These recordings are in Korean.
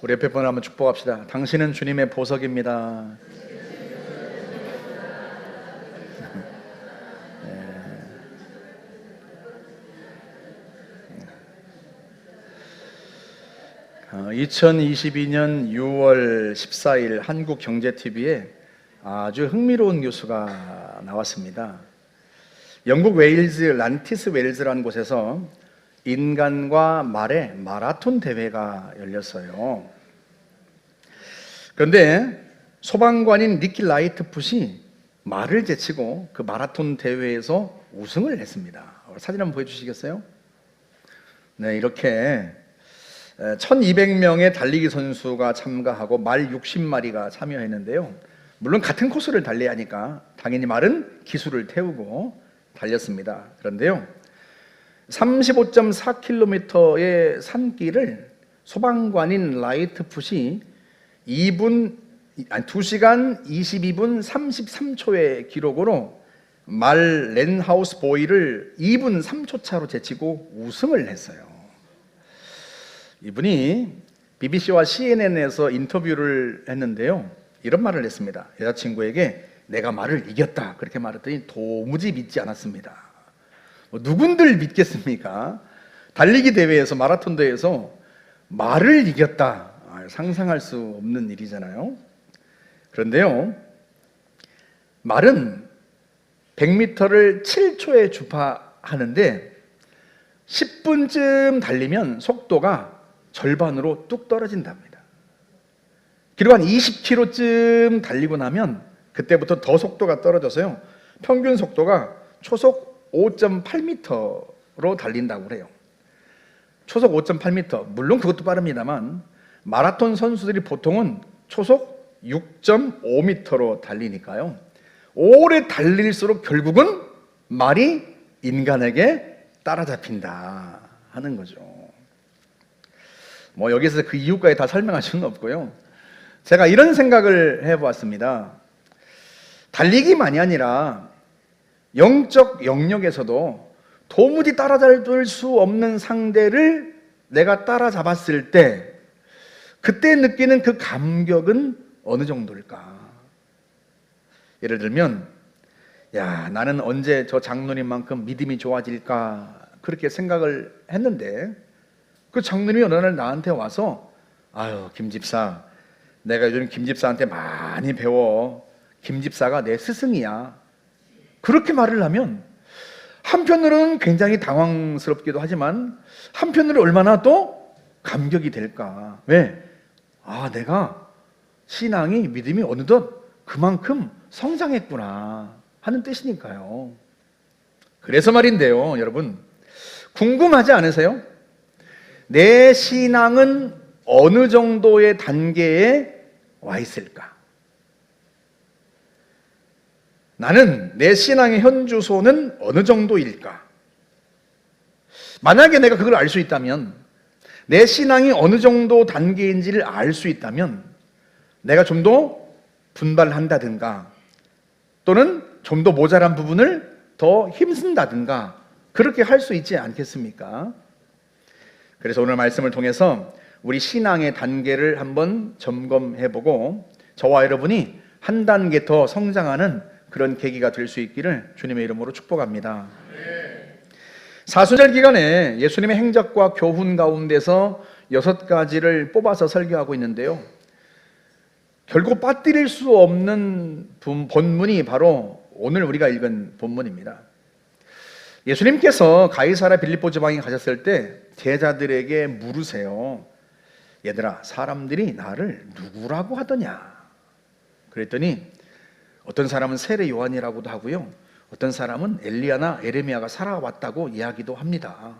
우리 옆에 분을 한번 축복합시다. 당신은 주님의 보석입니다. 네. 2022년 6월 14일 한국경제TV에 아주 흥미로운 뉴스가 나왔습니다. 영국 웨일즈 란티스 웨일즈라는 곳에서 인간과 말의 마라톤 대회가 열렸어요. 그런데 소방관인 니키 라이트풋이 말을 제치고 그 마라톤 대회에서 우승을 했습니다. 사진 한번 보여주시겠어요? 네, 이렇게 1200명의 달리기 선수가 참가하고 말 60마리가 참여했는데요. 물론 같은 코스를 달려야 하니까 당연히 말은 기술을 태우고 달렸습니다. 그런데요, 35.4km의 산길을 소방관인 라이트풋이 2시간 22분 33초의 기록으로 말 렌하우스 보이를 2분 3초 차로 제치고 우승을 했어요. 이분이 BBC와 CNN에서 인터뷰를 했는데요, 이런 말을 했습니다. 여자친구에게 내가 말을 이겼다 그렇게 말했더니 도무지 믿지 않았습니다. 누군들 믿겠습니까? 달리기 대회에서, 마라톤 대회에서 말을 이겼다, 상상할 수 없는 일이잖아요. 그런데요, 말은 100m를 7초에 주파하는데 10분쯤 달리면 속도가 절반으로 뚝 떨어진답니다. 그리고 한 20km쯤 달리고 나면 그때부터 더 속도가 떨어져서요, 평균 속도가 초속 5.8m로 달린다고 그래요. 초속 5.8m, 물론 그것도 빠릅니다만 마라톤 선수들이 보통은 초속 6.5m로 달리니까요, 오래 달릴수록 결국은 말이 인간에게 따라잡힌다 하는 거죠. 여기서 그 이유까지 다 설명할 수는 없고요, 제가 이런 생각을 해보았습니다. 달리기만이 아니라 영적 영역에서도 도무지 따라잡을 수 없는 상대를 내가 따라잡았을 때 그때 느끼는 그 감격은 어느 정도일까? 예를 들면, 야, 나는 언제 저 장로님만큼 믿음이 좋아질까 그렇게 생각을 했는데 그 장로님이 어느 날 나한테 와서, 아유, 김 집사, 내가 요즘 김 집사한테 많이 배워, 김 집사가 내 스승이야, 그렇게 말을 하면 한편으로는 굉장히 당황스럽기도 하지만 한편으로 얼마나 또 감격이 될까? 왜? 내가 신앙이, 믿음이 어느덧 그만큼 성장했구나 하는 뜻이니까요. 그래서 말인데요, 여러분, 궁금하지 않으세요? 내 신앙은 어느 정도의 단계에 와 있을까? 나는 내 신앙의 현주소는 어느 정도일까? 만약에 내가 그걸 알 수 있다면, 내 신앙이 어느 정도 단계인지를 알 수 있다면 내가 좀 더 분발한다든가 또는 좀 더 모자란 부분을 더 힘쓴다든가 그렇게 할 수 있지 않겠습니까? 그래서 오늘 말씀을 통해서 우리 신앙의 단계를 한번 점검해보고 저와 여러분이 한 단계 더 성장하는 그런 계기가 될 수 있기를 주님의 이름으로 축복합니다. 사순절 기간에 예수님의 행적과 교훈 가운데서 6가지를 뽑아서 설교하고 있는데요, 결국 빠뜨릴 수 없는 본문이 바로 오늘 우리가 읽은 본문입니다. 예수님께서 가이사랴 빌립보 지방에 가셨을 때 제자들에게 물으세요. 얘들아, 사람들이 나를 누구라고 하더냐? 그랬더니 어떤 사람은 세례 요한이라고도 하고요, 어떤 사람은 엘리야나 에레미야가 살아왔다고 이야기도 합니다.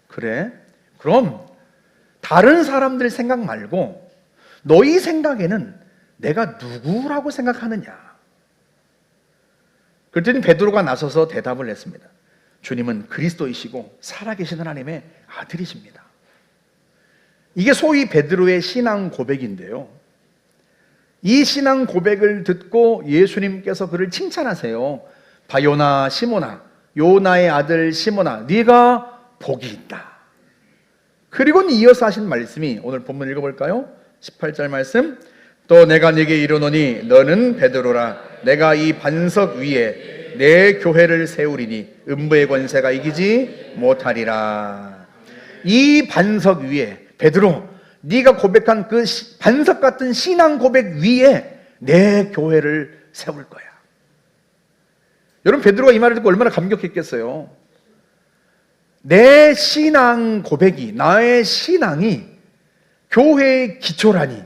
그래? 그럼 다른 사람들 생각 말고 너희 생각에는 내가 누구라고 생각하느냐? 그랬더니 베드로가 나서서 대답을 했습니다. 주님은 그리스도이시고 살아계신 하나님의 아들이십니다. 이게 소위 베드로의 신앙 고백인데요, 이 신앙 고백을 듣고 예수님께서 그를 칭찬하세요. 바요나 시모나, 요나의 아들 시모나, 네가 복이 있다. 그리고 이어서 하신 말씀이 오늘 본문 읽어볼까요? 18절 말씀. 또 내가 네게 이르노니 너는 베드로라. 내가 이 반석 위에 내 교회를 세우리니 음부의 권세가 이기지 못하리라. 이 반석 위에, 베드로, 네가 고백한 그 반석 같은 신앙 고백 위에 내 교회를 세울 거야. 여러분, 베드로가 이 말을 듣고 얼마나 감격했겠어요. 내 신앙 고백이, 나의 신앙이 교회의 기초라니,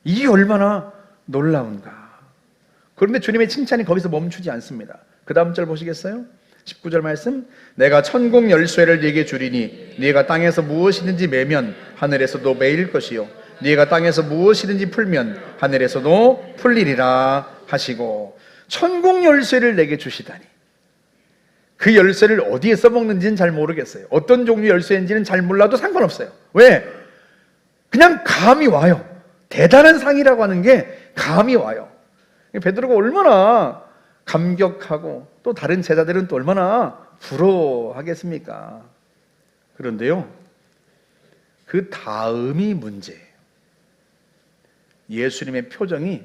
이게 얼마나 놀라운가. 그런데 주님의 칭찬이 거기서 멈추지 않습니다. 그 다음 절 보시겠어요? 19절 말씀. 내가 천국 열쇠를 네게 주리니 네가 땅에서 무엇이든지 매면 하늘에서도 매일 것이요 네가 땅에서 무엇이든지 풀면 하늘에서도 풀리리라 하시고, 천국 열쇠를 내게 주시다니. 그 열쇠를 어디에 써먹는지는 잘 모르겠어요. 어떤 종류 열쇠인지는 잘 몰라도 상관없어요. 왜? 그냥 감이 와요. 대단한 상이라고 하는 게 감이 와요. 베드로가 얼마나 감격하고 또 다른 제자들은 또 얼마나 부러워하겠습니까? 그런데요, 그 다음이 문제예요. 예수님의 표정이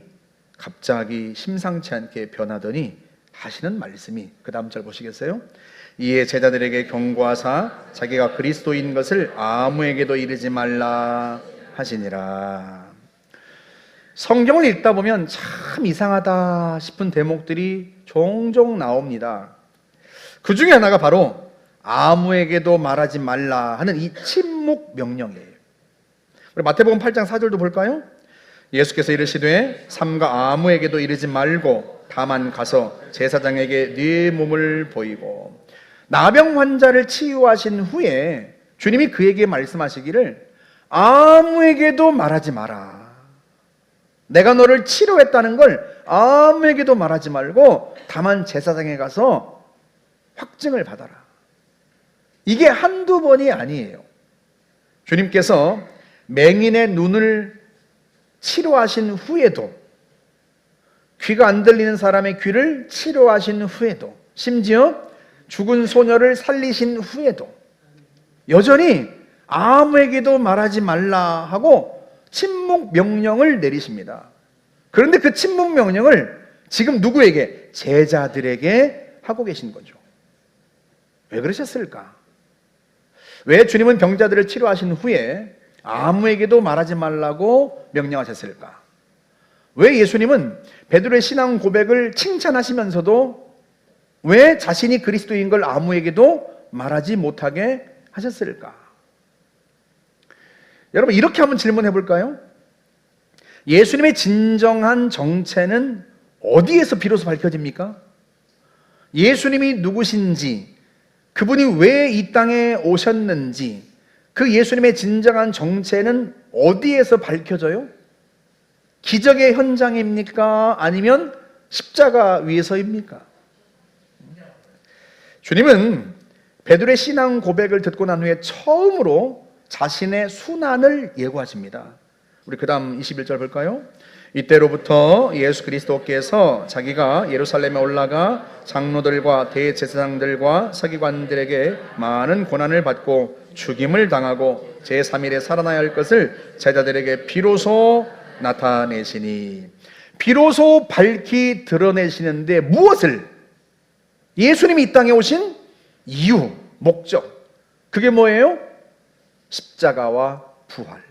갑자기 심상치 않게 변하더니 하시는 말씀이, 그 다음 절 보시겠어요? 이에 제자들에게 경고하사 자기가 그리스도인 것을 아무에게도 이르지 말라 하시니라. 성경을 읽다 보면 참 이상하다 싶은 대목들이 종종 나옵니다. 그 중에 하나가 바로 아무에게도 말하지 말라 하는 이 침묵 명령이에요. 우리 마태복음 8장 4절도 볼까요? 예수께서 이르시되 삼가 아무에게도 이르지 말고 다만 가서 제사장에게 네 몸을 보이고. 나병 환자를 치유하신 후에 주님이 그에게 말씀하시기를 아무에게도 말하지 마라. 내가 너를 치료했다는 걸 아무에게도 말하지 말고 다만 제사장에 가서 확증을 받아라. 이게 한두 번이 아니에요. 주님께서 맹인의 눈을 치료하신 후에도, 귀가 안 들리는 사람의 귀를 치료하신 후에도, 심지어 죽은 소녀를 살리신 후에도 여전히 아무에게도 말하지 말라 하고 침묵 명령을 내리십니다. 그런데 그 침묵 명령을 지금 누구에게? 제자들에게 하고 계신 거죠. 왜 그러셨을까? 왜 주님은 병자들을 치료하신 후에 아무에게도 말하지 말라고 명령하셨을까? 왜 예수님은 베드로의 신앙 고백을 칭찬하시면서도 왜 자신이 그리스도인 걸 아무에게도 말하지 못하게 하셨을까? 여러분, 이렇게 한번 질문해 볼까요? 예수님의 진정한 정체는 어디에서 비로소 밝혀집니까? 예수님이 누구신지, 그분이 왜 이 땅에 오셨는지, 그 예수님의 진정한 정체는 어디에서 밝혀져요? 기적의 현장입니까? 아니면 십자가 위에서입니까? 주님은 베드로의 신앙 고백을 듣고 난 후에 처음으로 자신의 순환을 예고하십니다. 우리 그 다음 21절 볼까요? 이때로부터 예수 그리스도께서 자기가 예루살렘에 올라가 장로들과 대제사장들과 서기관들에게 많은 고난을 받고 죽임을 당하고 제3일에 살아나야 할 것을 제자들에게 비로소 나타내시니. 비로소 밝히 드러내시는데 무엇을? 예수님이 이 땅에 오신 이유, 목적, 그게 뭐예요? 십자가와 부활.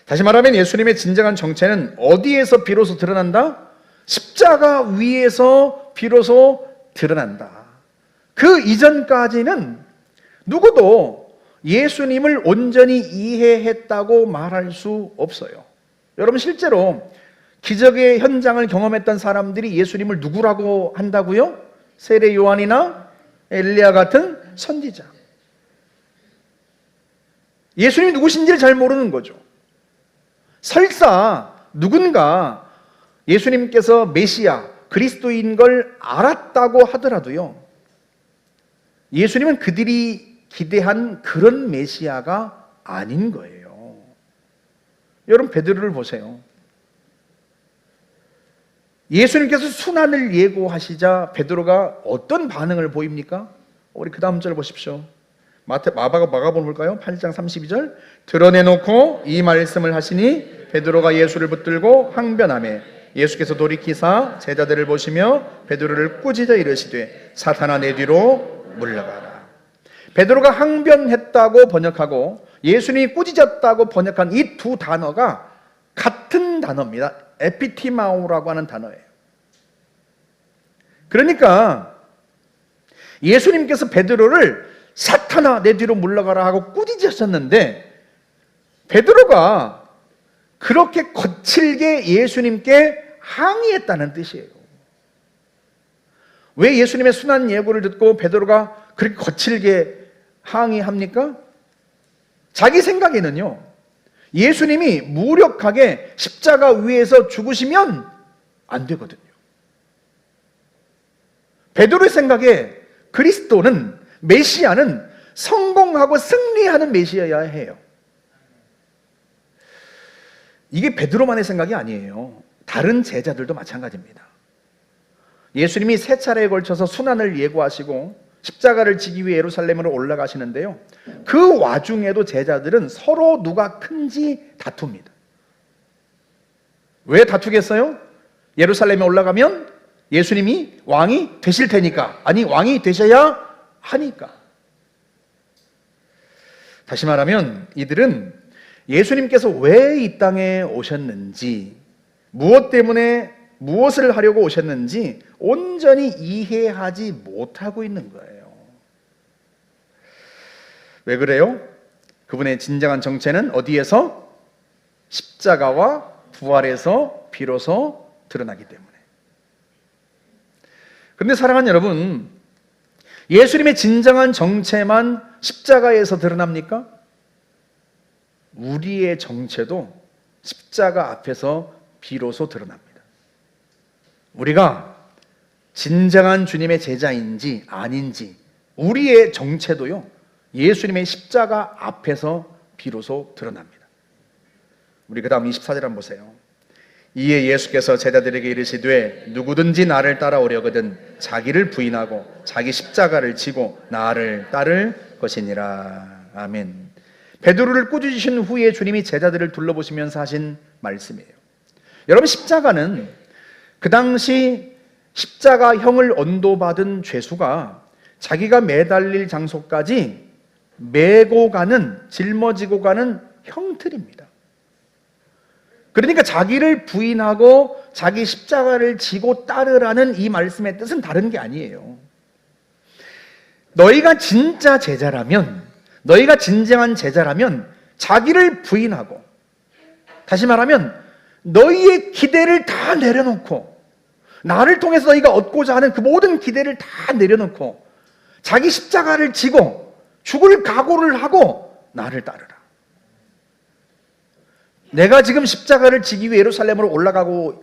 다시 말하면 예수님의 진정한 정체는 어디에서 비로소 드러난다? 십자가 위에서 비로소 드러난다. 그 이전까지는 누구도 예수님을 온전히 이해했다고 말할 수 없어요. 여러분, 실제로 기적의 현장을 경험했던 사람들이 예수님을 누구라고 한다고요? 세례 요한이나 엘리야 같은 선지자. 예수님이 누구신지를 잘 모르는 거죠. 설사 누군가 예수님께서 메시아, 그리스도인 걸 알았다고 하더라도요, 예수님은 그들이 기대한 그런 메시아가 아닌 거예요. 여러분, 베드로를 보세요. 예수님께서 순환을 예고하시자 베드로가 어떤 반응을 보입니까? 우리 그 다음 절 보십시오. 마가복음 볼까요? 8장 32절. 드러내놓고 이 말씀을 하시니 베드로가 예수를 붙들고 항변하매 예수께서 돌이키사 제자들을 보시며 베드로를 꾸짖어 이르시되 사탄아 내 뒤로 물러가라. 베드로가 항변했다고 번역하고 예수님이 꾸짖었다고 번역한 이 두 단어가 같은 단어입니다. 에피티마오라고 하는 단어예요. 그러니까 예수님께서 베드로를 사탄아 내 뒤로 물러가라 하고 꾸짖으셨는데 베드로가 그렇게 거칠게 예수님께 항의했다는 뜻이에요. 왜 예수님의 순한 예고를 듣고 베드로가 그렇게 거칠게 항의합니까? 자기 생각에는요, 예수님이 무력하게 십자가 위에서 죽으시면 안 되거든요. 베드로의 생각에 그리스도는, 메시아는 성공하고 승리하는 메시아여야 해요. 이게 베드로만의 생각이 아니에요. 다른 제자들도 마찬가지입니다. 예수님이 세 차례에 걸쳐서 순환을 예고하시고 십자가를 지기 위해 예루살렘으로 올라가시는데요, 그 와중에도 제자들은 서로 누가 큰지 다툽니다. 왜 다투겠어요? 예루살렘에 올라가면 예수님이 왕이 되실 테니까, 아니 왕이 되셔야 하니까. 다시 말하면 이들은 예수님께서 왜 이 땅에 오셨는지, 무엇 때문에 무엇을 하려고 오셨는지 온전히 이해하지 못하고 있는 거예요. 왜 그래요? 그분의 진정한 정체는 어디에서? 십자가와 부활에서 비로소 드러나기 때문에. 그런데 사랑하는 여러분, 예수님의 진정한 정체만 십자가에서 드러납니까? 우리의 정체도 십자가 앞에서 비로소 드러납니다. 우리가 진정한 주님의 제자인지 아닌지, 우리의 정체도요, 예수님의 십자가 앞에서 비로소 드러납니다. 우리 그 다음 24절 한번 보세요. 이에 예수께서 제자들에게 이르시되 누구든지 나를 따라오려거든 자기를 부인하고 자기 십자가를 지고 나를 따를 것이니라. 아멘. 베드로를 꾸짖으신 후에 주님이 제자들을 둘러보시면서 하신 말씀이에요. 여러분, 십자가는 그 당시 십자가형을 언도받은 죄수가 자기가 매달릴 장소까지 메고 가는, 짊어지고 가는 형틀입니다. 그러니까 자기를 부인하고 자기 십자가를 지고 따르라는 이 말씀의 뜻은 다른 게 아니에요. 너희가 진짜 제자라면, 너희가 진정한 제자라면 자기를 부인하고, 다시 말하면 너희의 기대를 다 내려놓고, 나를 통해서 너희가 얻고자 하는 그 모든 기대를 다 내려놓고 자기 십자가를 지고 죽을 각오를 하고 나를 따르라. 내가 지금 십자가를 지기 위해 예루살렘으로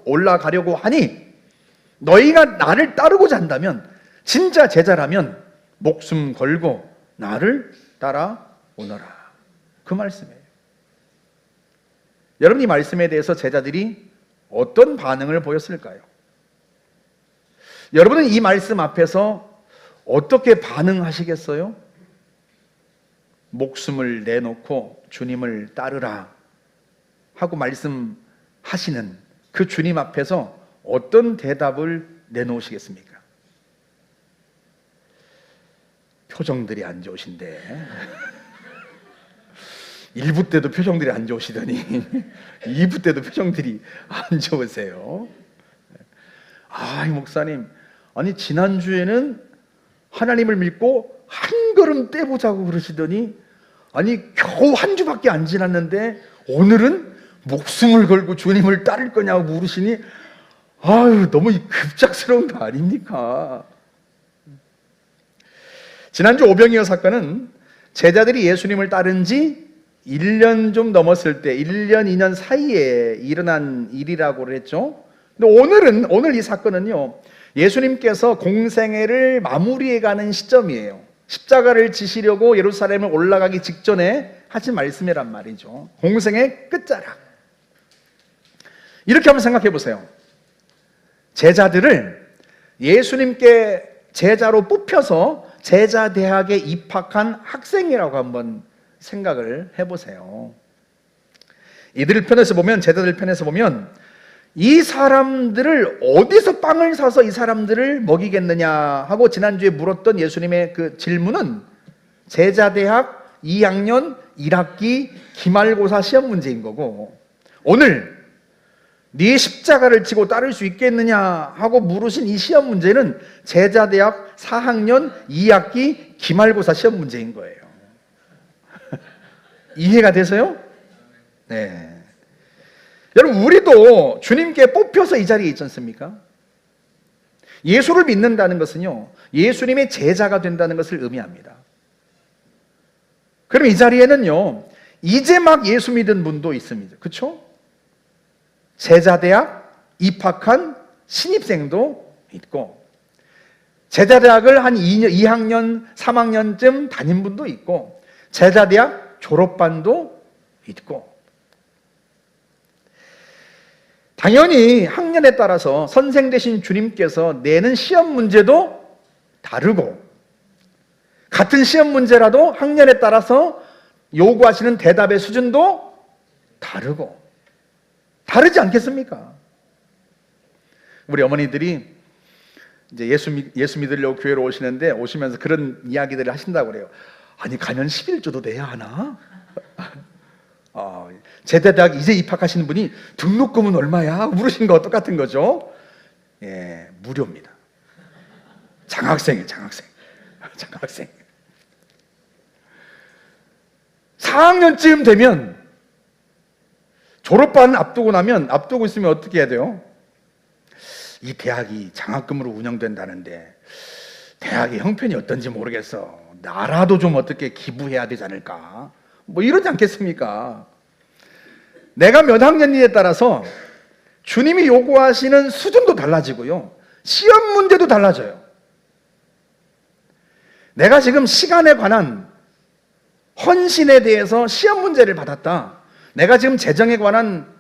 올라가려고 하니 너희가 나를 따르고자 한다면, 진짜 제자라면 목숨 걸고 나를 따라오너라. 그 말씀이에요. 여러분, 이 말씀에 대해서 제자들이 어떤 반응을 보였을까요? 여러분은 이 말씀 앞에서 어떻게 반응하시겠어요? 목숨을 내놓고 주님을 따르라 하고 말씀하시는 그 주님 앞에서 어떤 대답을 내놓으시겠습니까? 표정들이 안 좋으신데 1부 때도 표정들이 안 좋으시더니 2부 때도 표정들이 안 좋으세요. 이 목사님, 아니 지난주에는 하나님을 믿고 한 걸음 떼보자고 그러시더니 아니 겨우 한 주밖에 안 지났는데 오늘은 목숨을 걸고 주님을 따를 거냐고 물으시니 너무 급작스러운 거 아닙니까? 지난주 오병이어 사건은 제자들이 예수님을 따른 지 1년 좀 넘었을 때, 1년, 2년 사이에 일어난 일이라고 그랬죠. 근데 오늘 이 사건은요, 예수님께서 공생애를 마무리해가는 시점이에요. 십자가를 지시려고 예루살렘을 올라가기 직전에 하신 말씀이란 말이죠. 공생의 끝자락. 이렇게 한번 생각해 보세요. 제자들을 예수님께 제자로 뽑혀서 제자대학에 입학한 학생이라고 한번 생각을 해보세요. 이들 편에서 보면, 제자들 편에서 보면 이 사람들을 어디서 빵을 사서 이 사람들을 먹이겠느냐 하고 지난주에 물었던 예수님의 그 질문은 제자대학 2학년 1학기 기말고사 시험 문제인 거고, 오늘 네 십자가를 지고 따를 수 있겠느냐 하고 물으신 이 시험 문제는 제자대학 4학년 2학기 기말고사 시험 문제인 거예요. 이해가 되세요? 네. 여러분, 우리도 주님께 뽑혀서 이 자리에 있지 않습니까? 예수를 믿는다는 것은요, 예수님의 제자가 된다는 것을 의미합니다. 그럼 이 자리에는요, 이제 막 예수 믿은 분도 있습니다. 그렇죠? 제자대학 입학한 신입생도 있고, 제자대학을 한 2학년, 3학년쯤 다닌 분도 있고, 제자대학 졸업반도 있고, 당연히 학년에 따라서 선생 되신 주님께서 내는 시험 문제도 다르고, 같은 시험 문제라도 학년에 따라서 요구하시는 대답의 수준도 다르고, 다르지 않겠습니까? 우리 어머니들이 이제 예수 믿으려고 교회로 오시는데, 오시면서 그런 이야기들을 하신다고 그래요. 아니, 가면 11조도 내야 하나? 제자대학 이제 입학하시는 분이 등록금은 얼마야? 물으신 거 똑같은 거죠. 예, 무료입니다. 장학생이에요, 장학생. 4학년쯤 되면, 졸업반 앞두고 있으면 어떻게 해야 돼요? 이 대학이 장학금으로 운영된다는데 대학의 형편이 어떤지 모르겠어. 나라도 좀 어떻게 기부해야 되지 않을까? 뭐 이러지 않겠습니까? 내가 몇 학년이에 따라서 주님이 요구하시는 수준도 달라지고요, 시험 문제도 달라져요. 내가 지금 시간에 관한 헌신에 대해서 시험 문제를 받았다. 내가 지금 재정에 관한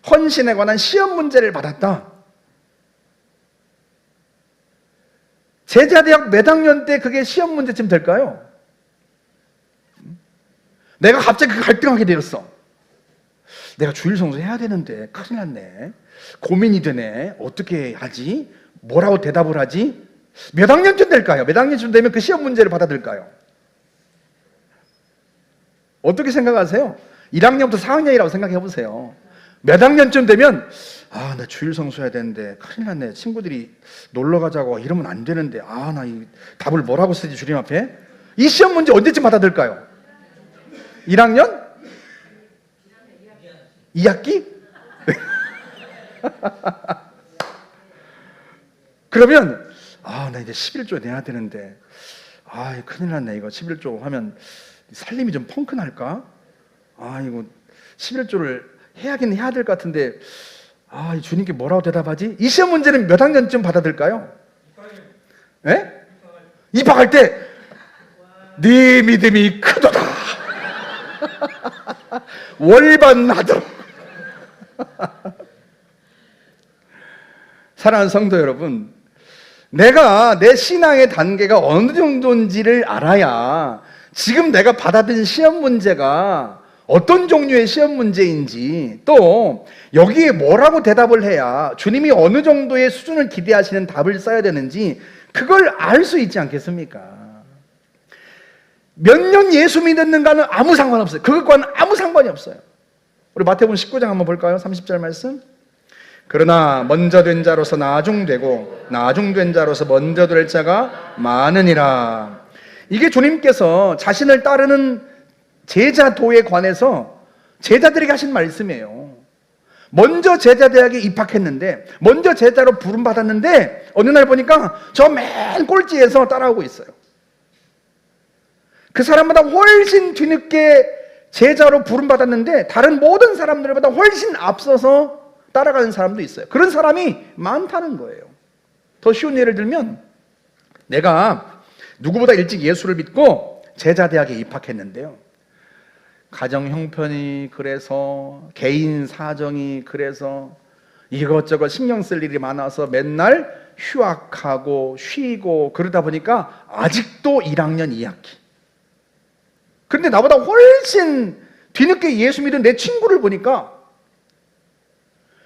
헌신에 관한 시험 문제를 받았다. 제자대학 몇 학년 때 그게 시험 문제쯤 될까요? 내가 갑자기 갈등하게 되었어. 내가 주일 성수 해야 되는데 큰일 났네. 고민이 되네. 어떻게 하지? 뭐라고 대답을 하지? 몇 학년쯤 될까요? 몇 학년쯤 되면 그 시험 문제를 받아들까요? 어떻게 생각하세요? 1학년부터 4학년이라고 생각해 보세요. 몇 학년쯤 되면 나 주일 성수해야 되는데 큰일 났네. 친구들이 놀러 가자고 이러면 안 되는데 나 이 답을 뭐라고 쓰지 주님 앞에? 이 시험 문제 언제쯤 받아들까요? 1학년? 2학기? 그러면 나 이제 11조 내야 되는데 큰일 났네. 이거 11조 하면 살림이 좀 펑크 날까? 이거 11조를 해야긴 해야 될 것 같은데 주님께 뭐라고 대답하지? 이 시험 문제는 몇 학년쯤 받아들까요? 예? 입학할 때 네 믿음이 크도다. 월반하도록. 사랑하는 성도 여러분, 내가 내 신앙의 단계가 어느 정도인지를 알아야 지금 내가 받아든 시험 문제가 어떤 종류의 시험 문제인지, 또 여기에 뭐라고 대답을 해야 주님이 어느 정도의 수준을 기대하시는 답을 써야 되는지 그걸 알 수 있지 않겠습니까? 몇 년 예수 믿었는가는 아무 상관없어요. 그것과는 아무 상관이 없어요. 우리 마태복음 19장 한번 볼까요? 30절 말씀. 그러나 먼저 된 자로서 나중되고 나중된 자로서 먼저 될 자가 많으니라. 이게 주님께서 자신을 따르는 제자도에 관해서 제자들에게 하신 말씀이에요. 먼저 제자대학에 입학했는데, 먼저 제자로 부름받았는데 어느 날 보니까 저 맨 꼴찌에서 따라오고 있어요. 그 사람보다 훨씬 뒤늦게 제자로 부름받았는데 다른 모든 사람들보다 훨씬 앞서서 따라가는 사람도 있어요. 그런 사람이 많다는 거예요. 더 쉬운 예를 들면, 내가 누구보다 일찍 예수를 믿고 제자대학에 입학했는데요, 가정 형편이 그래서, 개인 사정이 그래서 이것저것 신경 쓸 일이 많아서 맨날 휴학하고 쉬고 그러다 보니까 아직도 1학년 2학기. 그런데 나보다 훨씬 뒤늦게 예수 믿은 내 친구를 보니까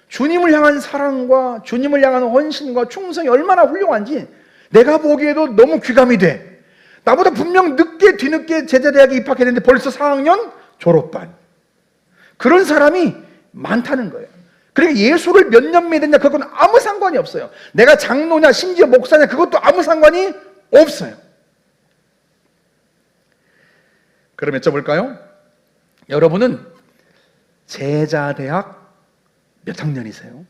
주님을 향한 사랑과 주님을 향한 헌신과 충성이 얼마나 훌륭한지 내가 보기에도 너무 귀감이 돼. 나보다 분명 뒤늦게 제자대학에 입학했는데 벌써 4학년 졸업반. 그런 사람이 많다는 거예요. 그러니까 예수를 몇 년 믿었냐 그건 아무 상관이 없어요. 내가 장로냐 심지어 목사냐 그것도 아무 상관이 없어요. 그럼 여쭤볼까요? 여러분은 제자대학 몇 학년이세요?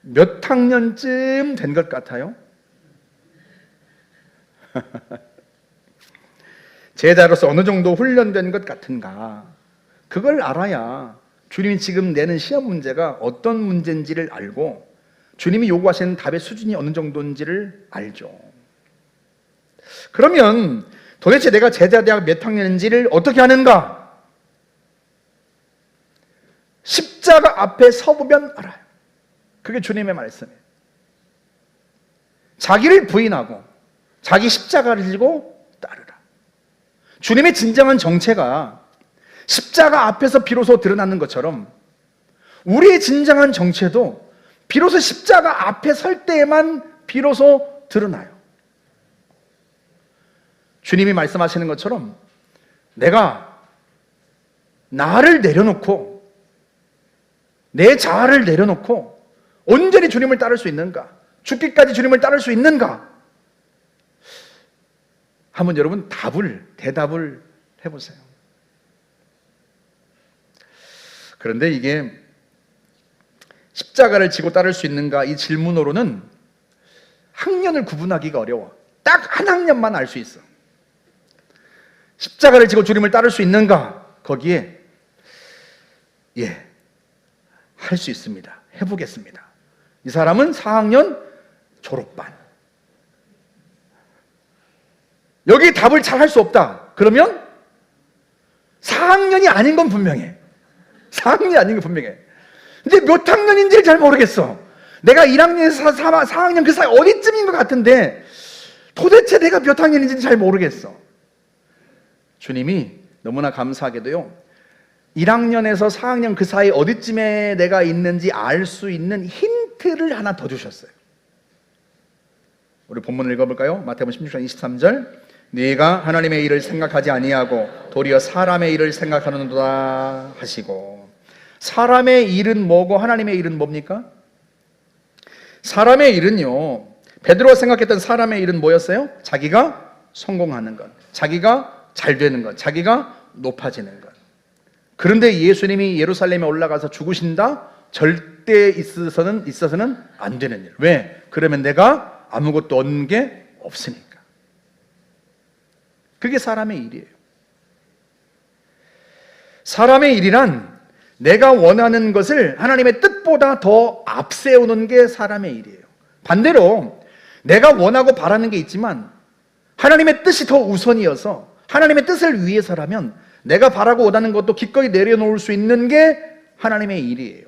몇 학년쯤 된 것 같아요? 제자로서 어느 정도 훈련된 것 같은가? 그걸 알아야 주님이 지금 내는 시험 문제가 어떤 문제인지를 알고 주님이 요구하시는 답의 수준이 어느 정도인지를 알죠. 그러면 도대체 내가 제자대학 몇 학년인지를 어떻게 하는가? 십자가 앞에 서보면 알아요. 그게 주님의 말씀이에요. 자기를 부인하고 자기 십자가를 지고 따르라. 주님의 진정한 정체가 십자가 앞에서 비로소 드러나는 것처럼 우리의 진정한 정체도 비로소 십자가 앞에 설 때에만 비로소 드러나요. 주님이 말씀하시는 것처럼 내가 나를 내려놓고 내 자아를 내려놓고 온전히 주님을 따를 수 있는가? 죽기까지 주님을 따를 수 있는가? 한번 여러분 대답을 해보세요. 그런데 이게 십자가를 지고 따를 수 있는가? 이 질문으로는 학년을 구분하기가 어려워. 딱 한 학년만 알 수 있어. 십자가를 지고 주님을 따를 수 있는가? 거기에 할 수 있습니다. 해보겠습니다. 이 사람은 4학년 졸업반. 여기 답을 잘 할 수 없다. 그러면 4학년이 아닌 건 분명해. 4학년이 아닌 건 분명해. 근데 몇 학년인지를 잘 모르겠어. 내가 1학년에서 4학년 그 사이 어디쯤인 것 같은데 도대체 내가 몇 학년인지 잘 모르겠어. 주님이 너무나 감사하게도요 1학년에서 4학년 그 사이 어디쯤에 내가 있는지 알 수 있는 힌트를 하나 더 주셨어요. 우리 본문을 읽어볼까요? 마태복음 16장 23절. 네가 하나님의 일을 생각하지 아니하고 도리어 사람의 일을 생각하는도다 하시고. 사람의 일은 뭐고 하나님의 일은 뭡니까? 사람의 일은요, 베드로가 생각했던 사람의 일은 뭐였어요? 자기가 성공하는 것, 자기가 잘 되는 것, 자기가 높아지는 것. 그런데 예수님이 예루살렘에 올라가서 죽으신다? 절대 있어서는 안 되는 일. 왜? 그러면 내가 아무것도 얻는 게 없으니까. 그게 사람의 일이에요. 사람의 일이란 내가 원하는 것을 하나님의 뜻보다 더 앞세우는 게 사람의 일이에요. 반대로 내가 원하고 바라는 게 있지만 하나님의 뜻이 더 우선이어서 하나님의 뜻을 위해서라면 내가 바라고 원하는 것도 기꺼이 내려놓을 수 있는 게 하나님의 일이에요.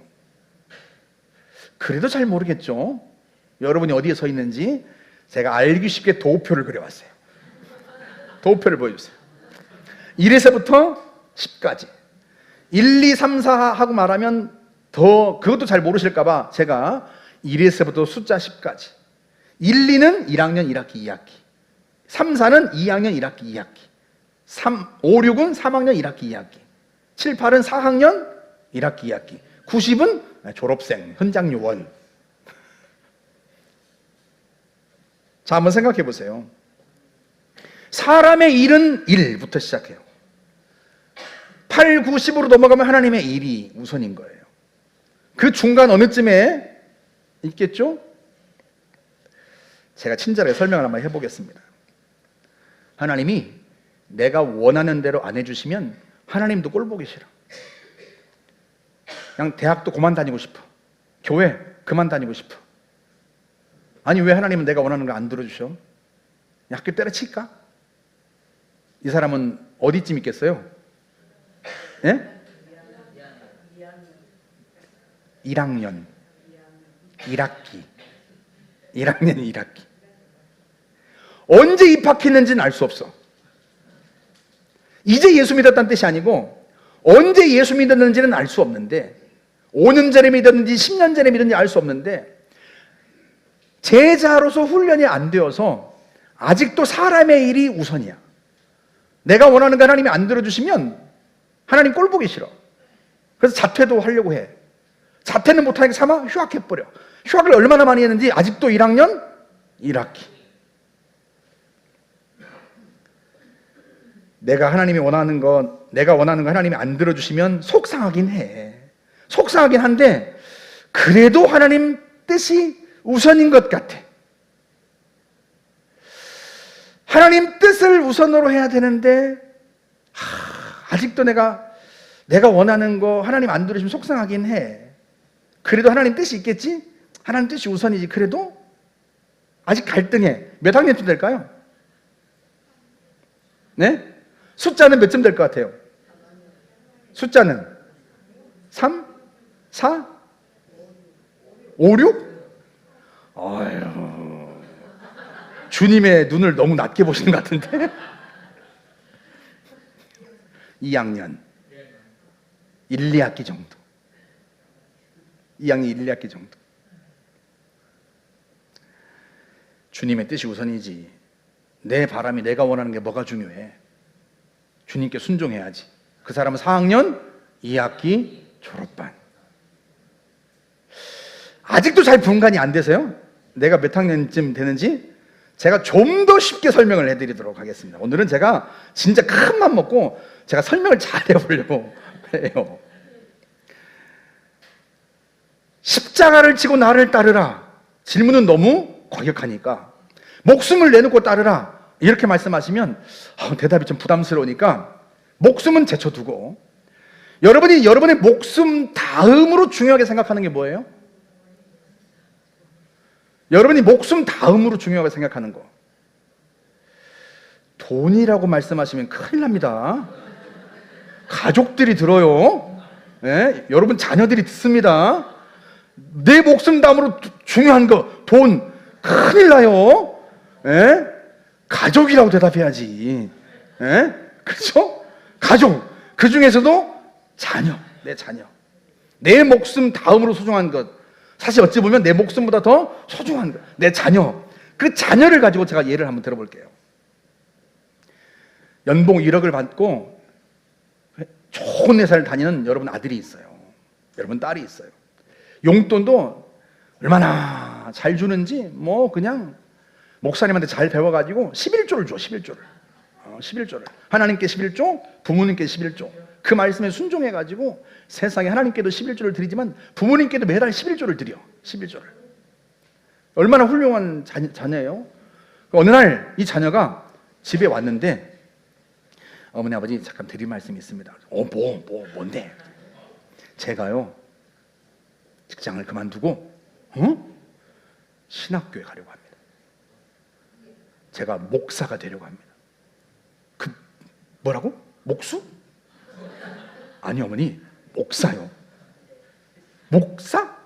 그래도 잘 모르겠죠? 여러분이 어디에 서 있는지 제가 알기 쉽게 도표를 그려왔어요. 도표를 보여주세요. 1에서부터 10까지 1, 2, 3, 4 하고 말하면 더 그것도 잘 모르실까봐 제가 1에서부터 숫자 10까지 1, 2는 1학년 1학기 2학기 3, 4는 2학년 1학기 2학기 5, 6은 3학년 1학기 2학기 7, 8은 4학년 1학기 2학기 90은 졸업생, 현장 요원. 자, 한번 생각해 보세요. 사람의 일은 1부터 시작해요. 8, 9, 10으로 넘어가면 하나님의 일이 우선인 거예요. 그 중간 어느쯤에 있겠죠? 제가 친절하게 설명을 한번 해보겠습니다. 하나님이 내가 원하는 대로 안 해주시면 하나님도 꼴 보기 싫어. 그냥 대학도 그만 다니고 싶어. 교회 그만 다니고 싶어. 아니 왜 하나님은 내가 원하는 걸 안 들어주셔? 학교 때려칠까? 이 사람은 어디쯤 있겠어요? 예? 1학년 1학기 1학년 1학기 언제 입학했는지는 알 수 없어. 이제 예수 믿었다는 뜻이 아니고 언제 예수 믿었는지는 알 수 없는데, 5년 전에 믿었는지 10년 전에 믿었는지 알 수 없는데, 제자로서 훈련이 안 되어서 아직도 사람의 일이 우선이야. 내가 원하는 거 하나님이 안 들어주시면 하나님 꼴 보기 싫어. 그래서 자퇴도 하려고 해. 자퇴는 못하니까 차마 휴학해버려. 휴학을 얼마나 많이 했는지 아직도 1학년 1학기. 내가 하나님이 원하는 거, 내가 원하는 거 하나님이 안 들어주시면 속상하긴 해. 속상하긴 한데 그래도 하나님 뜻이 우선인 것 같아. 하나님 뜻을 우선으로 해야 되는데 아직도 내가 원하는 거 하나님 안 들으시면 속상하긴 해. 그래도 하나님 뜻이 있겠지? 하나님 뜻이 우선이지. 그래도 아직 갈등해. 몇 학년쯤 될까요? 네? 숫자는 몇 점 될 것 같아요? 숫자는 3? 4? 5, 6? 아유, 주님의 눈을 너무 낮게 보시는 것 같은데? 2학년 1, 2학기 정도. 2학년 1, 2학기 정도. 주님의 뜻이 우선이지. 내 바람이, 내가 원하는 게 뭐가 중요해? 주님께 순종해야지. 그 사람은 4학년 2학기 졸업반. 아직도 잘 분간이 안 돼서요, 내가 몇 학년쯤 되는지 제가 좀 더 쉽게 설명을 해드리도록 하겠습니다. 오늘은 제가 진짜 큰 맘 먹고 제가 설명을 잘 해보려고 해요. 십자가를 지고 나를 따르라. 질문은 너무 과격하니까 목숨을 내놓고 따르라 이렇게 말씀하시면 대답이 좀 부담스러우니까 목숨은 제쳐두고, 여러분이 여러분의 목숨 다음으로 중요하게 생각하는 게 뭐예요? 여러분이 목숨 다음으로 중요하게 생각하는 거, 돈이라고 말씀하시면 큰일 납니다. 가족들이 들어요. 네? 여러분 자녀들이 듣습니다. 내 목숨 다음으로 중요한 거 돈, 큰일 나요. 네? 가족이라고 대답해야지. 네? 그렇죠? 가족, 그 중에서도 자녀, 내 자녀, 내 목숨 다음으로 소중한 것, 사실 어찌 보면 내 목숨보다 더 소중한 것, 내 자녀. 그 자녀를 가지고 제가 예를 한번 들어볼게요. 연봉 1억을 받고 좋은 회사를 다니는 여러분 아들이 있어요. 여러분 딸이 있어요. 용돈도 얼마나 잘 주는지 뭐 그냥 목사님한테 잘 배워가지고 11조를 줘. 11조를 11조를 하나님께 11조, 부모님께 11조. 그 말씀에 순종해가지고 세상에 하나님께도 11조를 드리지만 부모님께도 매달 11조를 드려. 11조를. 얼마나 훌륭한 자녀예요. 어느 날 이 자녀가 집에 왔는데, 어머니 아버지 잠깐 드릴 말씀이 있습니다. 뭔데? 제가요 직장을 그만두고 신학교에 가려고 합니다. 제가 목사가 되려고 합니다. 그 뭐라고? 목수? 아니 어머니, 목사요. 목사?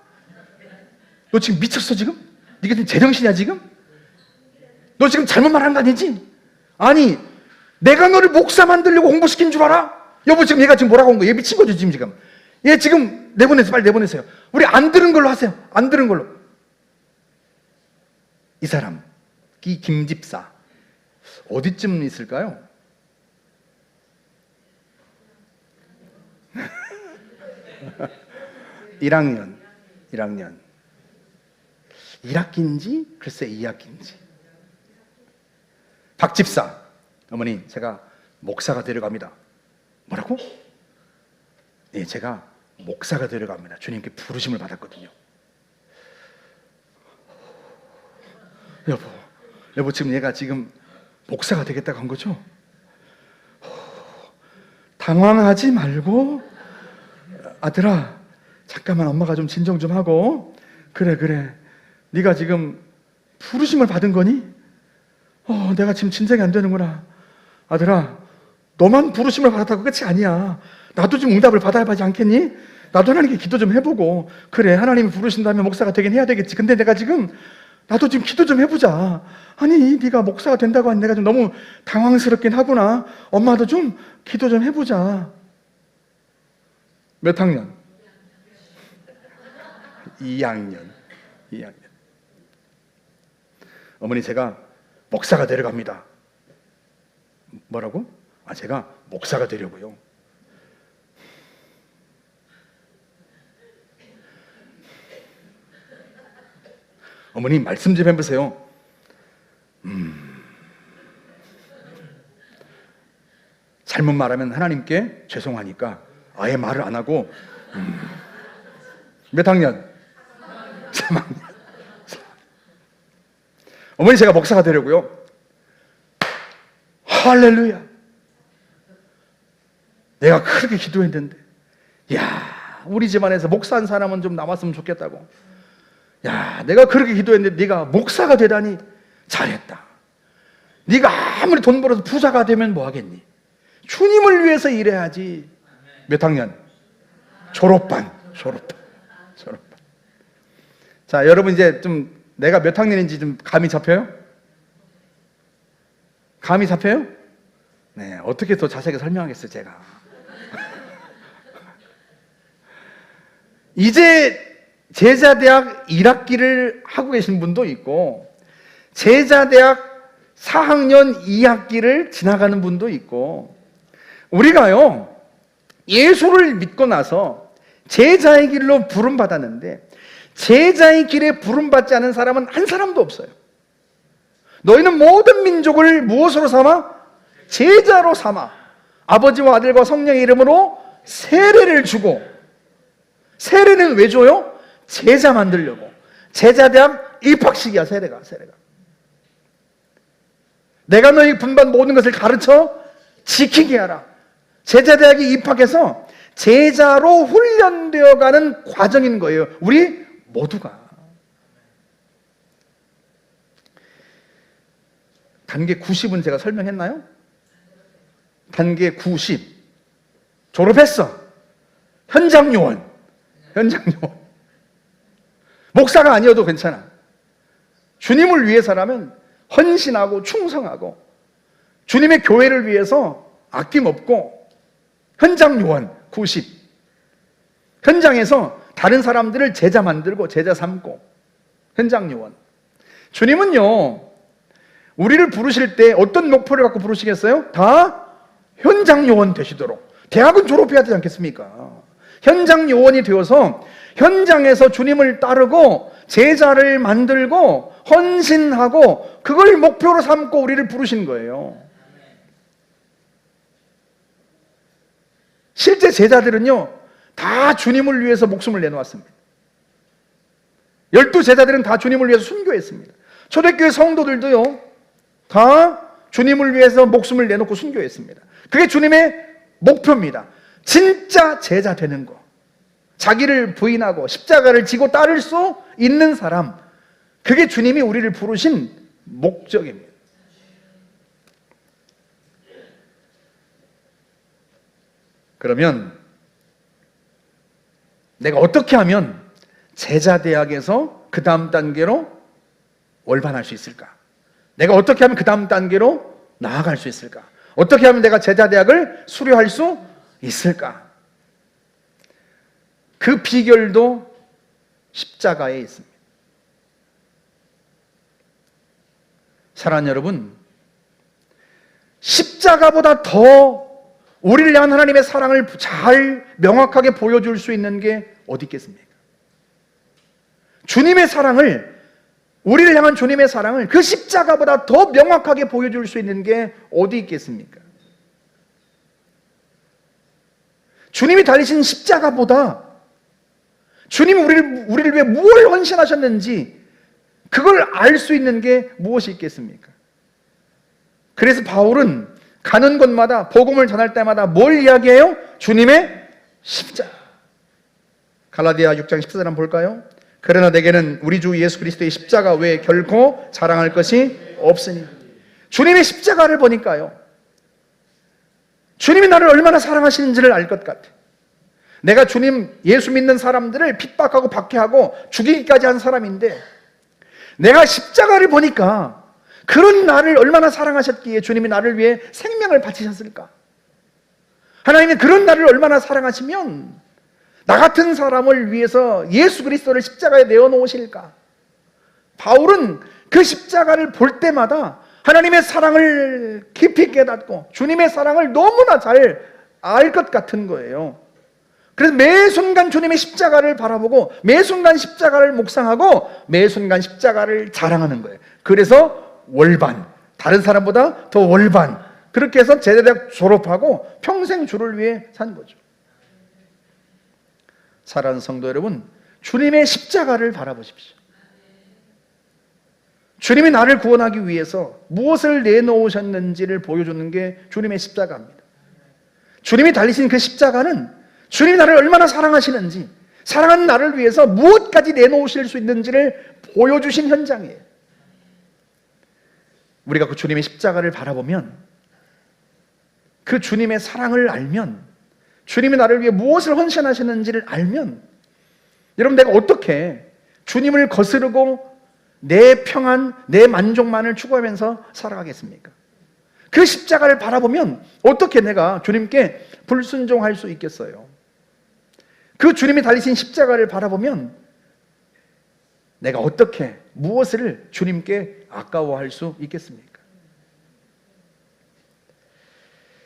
너 지금 미쳤어 지금? 네가 지금 제정신이야 지금? 너 지금 잘못 말하는 거 아니지? 아니 내가 너를 목사 만들려고 홍보시킨 줄 알아? 여보 지금 얘가 지금 뭐라고 한 거야? 얘 미친 거죠 지금. 얘 지금 내보내세요. 빨리 내보내세요. 우리 안 들은 걸로 하세요. 안 들은 걸로. 이 사람, 이 김집사 어디쯤 있을까요? (1학년) 1학기인지 글쎄 2학기인지. 박집사, 어머니 제가 목사가 되려고 합니다. 뭐라고? 네, 제가 목사가 되려고 합니다. 주님께 부르심을 받았거든요. 여보 지금 얘가 지금 목사가 되겠다고 한 거죠? 당황하지 말고 아들아 잠깐만 엄마가 좀 진정 좀 하고. 그래 네가 지금 부르심을 받은 거니? 내가 지금 진정이 안 되는구나. 아들아 너만 부르심을 받았다고 끝이 아니야. 나도 좀 응답을 받아야 하지 않겠니? 나도 하나님께 기도 좀 해보고, 그래 하나님이 부르신다면 목사가 되긴 해야 되겠지. 근데 내가 지금 나도 지금 기도 좀 해보자. 아니 네가 목사가 된다고 하니 내가 좀 너무 당황스럽긴 하구나. 엄마도 좀 기도 좀 해보자. 몇 학년? 2학년. 어머니 제가 목사가 되려 갑니다. 뭐라고? 제가 목사가 되려고요. 어머니 말씀 좀 해보세요. 잘못 말하면 하나님께 죄송하니까 아예 말을 안 하고 몇 학년? 3학년. 어머니 제가 목사가 되려고요. 할렐루야. 내가 그렇게 기도했는데, 야, 우리 집안에서 목사한 사람은 좀 남았으면 좋겠다고. 야, 내가 그렇게 기도했는데 네가 목사가 되다니 잘했다. 네가 아무리 돈 벌어서 부자가 되면 뭐 하겠니? 주님을 위해서 일해야지. 몇 학년? 졸업반. 자, 여러분 이제 좀 내가 몇 학년인지 좀 감이 잡혀요? 감이 잡혀요? 네, 어떻게 더 자세하게 설명하겠어요, 제가. 이제 제자대학 1학기를 하고 계신 분도 있고, 제자대학 4학년 2학기를 지나가는 분도 있고, 우리가요, 예수를 믿고 나서 제자의 길로 부름받았는데, 제자의 길에 부름받지 않은 사람은 한 사람도 없어요. 너희는 모든 민족을 무엇으로 삼아? 제자로 삼아 아버지와 아들과 성령의 이름으로 세례를 주고, 세례는 왜 줘요? 제자 만들려고. 제자대학 입학식이야. 세례가. 내가 너희 분반 모든 것을 가르쳐 지키게 하라. 제자대학에 입학해서 제자로 훈련되어 가는 과정인 거예요. 우리 모두가. 단계 90은 제가 설명했나요? 단계 90 졸업했어. 현장 요원. 목사가 아니어도 괜찮아. 주님을 위해서라면 헌신하고 충성하고 주님의 교회를 위해서 아낌없고, 현장 요원 90. 현장에서 다른 사람들을 제자 만들고 제자 삼고, 현장 요원. 주님은요, 우리를 부르실 때 어떤 목표를 갖고 부르시겠어요? 다 현장 요원 되시도록. 대학은 졸업해야 되지 않겠습니까? 현장 요원이 되어서 현장에서 주님을 따르고 제자를 만들고 헌신하고, 그걸 목표로 삼고 우리를 부르신 거예요. 실제 제자들은요, 다 주님을 위해서 목숨을 내놓았습니다. 12 제자들은 다 주님을 위해서 순교했습니다. 초대교회 성도들도요, 다 주님을 위해서 목숨을 내놓고 순교했습니다. 그게 주님의 목표입니다. 진짜 제자 되는 거. 자기를 부인하고 십자가를 지고 따를 수 있는 사람. 그게 주님이 우리를 부르신 목적입니다. 그러면 내가 어떻게 하면 제자대학에서 그 다음 단계로 올반할 수 있을까? 내가 어떻게 하면 그 다음 단계로 나아갈 수 있을까? 어떻게 하면 내가 제자대학을 수료할 수 있을까? 그 비결도 십자가에 있습니다. 사랑하는 여러분, 십자가보다 더 우리를 향한 하나님의 사랑을 잘 명확하게 보여줄 수 있는 게 어디 있겠습니까? 주님의 사랑을, 우리를 향한 주님의 사랑을 그 십자가보다 더 명확하게 보여줄 수 있는 게 어디 있겠습니까? 주님이 달리신 십자가보다 주님이 우리를 위해 무엇을 헌신하셨는지 그걸 알 수 있는 게 무엇이 있겠습니까? 그래서 바울은 가는 곳마다 복음을 전할 때마다 뭘 이야기해요? 주님의 십자가. 갈라디아 6장 14절 한번 볼까요? 그러나 내게는 우리 주 예수 그리스도의 십자가 외에 결코 자랑할 것이 없으니. 주님의 십자가를 보니까요, 주님이 나를 얼마나 사랑하시는지를 알 것 같아. 내가 주님 예수 믿는 사람들을 핍박하고 박해하고 죽이기까지 한 사람인데 내가 십자가를 보니까 그런 나를 얼마나 사랑하셨기에 주님이 나를 위해 생명을 바치셨을까? 하나님이 그런 나를 얼마나 사랑하시면 나 같은 사람을 위해서 예수 그리스도를 십자가에 내어놓으실까? 바울은 그 십자가를 볼 때마다 하나님의 사랑을 깊이 깨닫고 주님의 사랑을 너무나 잘 알 것 같은 거예요. 그래서 매 순간 주님의 십자가를 바라보고 매 순간 십자가를 묵상하고 매 순간 십자가를 자랑하는 거예요. 그래서 월반, 다른 사람보다 더 월반, 그렇게 해서 제대대학 졸업하고 평생 주를 위해 산 거죠. 사랑하는 성도 여러분, 주님의 십자가를 바라보십시오. 주님이 나를 구원하기 위해서 무엇을 내놓으셨는지를 보여주는 게 주님의 십자가입니다. 주님이 달리신 그 십자가는 주님이 나를 얼마나 사랑하시는지, 사랑하는 나를 위해서 무엇까지 내놓으실 수 있는지를 보여주신 현장이에요. 우리가 그 주님의 십자가를 바라보면, 그 주님의 사랑을 알면, 주님이 나를 위해 무엇을 헌신하시는지를 알면, 여러분, 내가 어떻게 주님을 거스르고 내 평안, 내 만족만을 추구하면서 살아가겠습니까? 그 십자가를 바라보면 어떻게 내가 주님께 불순종할 수 있겠어요? 그 주님이 달리신 십자가를 바라보면 내가 어떻게 무엇을 주님께 아까워할 수 있겠습니까?